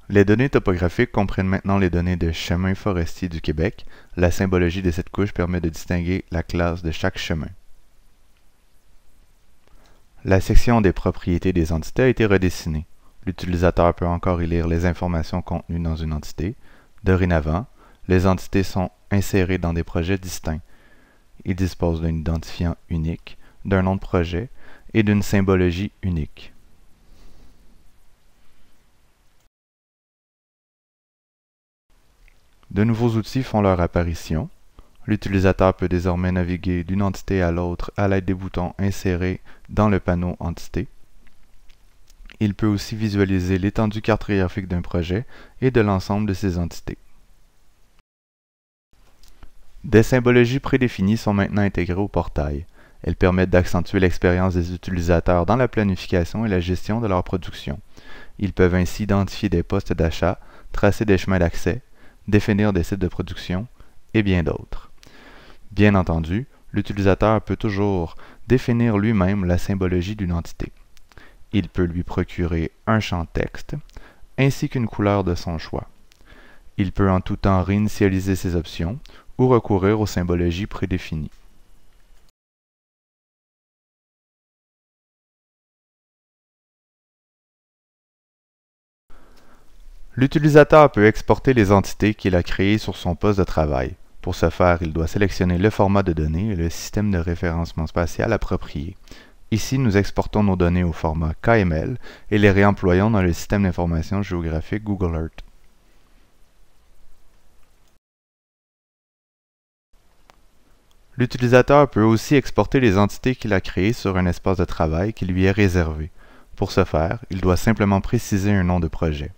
Les données topographiques comprennent maintenant les données de Chemins forestiers du Québec. La symbologie de cette couche permet de distinguer la classe de chaque chemin. La section des propriétés des entités a été redessinée. L'utilisateur peut encore y lire les informations contenues dans une entité. Dorénavant, les entités sont insérées dans des projets distincts. Ils disposent d'un identifiant unique, d'un nom de projet et d'une symbologie unique. De nouveaux outils font leur apparition. L'utilisateur peut désormais naviguer d'une entité à l'autre à l'aide des boutons insérés dans le panneau Entité. Il peut aussi visualiser l'étendue cartographique d'un projet et de l'ensemble de ses entités. Des symbologies prédéfinies sont maintenant intégrées au portail. Elles permettent d'accentuer l'expérience des utilisateurs dans la planification et la gestion de leur production. Ils peuvent ainsi identifier des postes d'achat, tracer des chemins d'accès, définir des sites de production et bien d'autres. Bien entendu, l'utilisateur peut toujours définir lui-même la symbologie d'une entité. Il peut lui procurer un champ texte ainsi qu'une couleur de son choix. Il peut en tout temps réinitialiser ses options ou recourir aux symbologies prédéfinies. L'utilisateur peut exporter les entités qu'il a créées sur son poste de travail. Pour ce faire, il doit sélectionner le format de données et le système de référencement spatial approprié. Ici, nous exportons nos données au format KML et les réemployons dans le système d'information géographique Google Earth. L'utilisateur peut aussi exporter les entités qu'il a créées sur un espace de travail qui lui est réservé. Pour ce faire, il doit simplement préciser un nom de projet.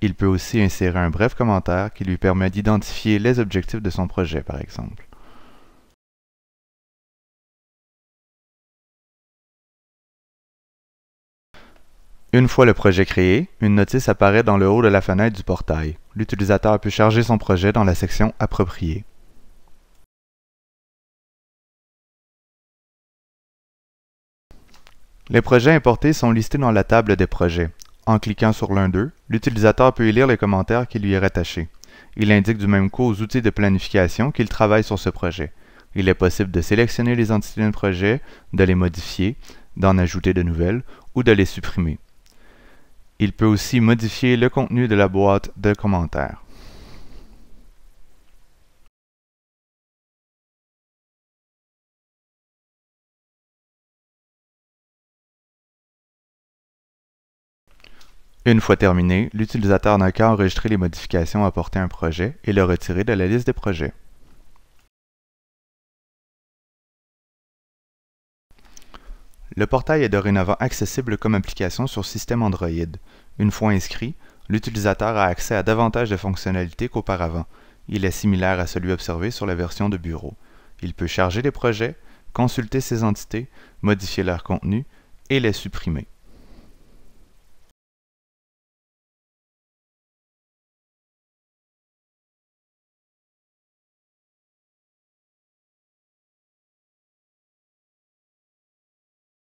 Il peut aussi insérer un bref commentaire qui lui permet d'identifier les objectifs de son projet, par exemple. Une fois le projet créé, une notice apparaît dans le haut de la fenêtre du portail. L'utilisateur peut charger son projet dans la section appropriée. Les projets importés sont listés dans la table des projets. En cliquant sur l'un d'eux, l'utilisateur peut y lire les commentaires qui lui est rattaché. Il indique du même coup aux outils de planification qu'il travaille sur ce projet. Il est possible de sélectionner les entités d'un projet, de les modifier, d'en ajouter de nouvelles ou de les supprimer. Il peut aussi modifier le contenu de la boîte de commentaires. Une fois terminé, l'utilisateur n'a qu'à enregistrer les modifications apportées à un projet et le retirer de la liste des projets. Le portail est dorénavant accessible comme application sur système Android. Une fois inscrit, l'utilisateur a accès à davantage de fonctionnalités qu'auparavant. Il est similaire à celui observé sur la version de bureau. Il peut charger des projets, consulter ses entités, modifier leur contenu et les supprimer.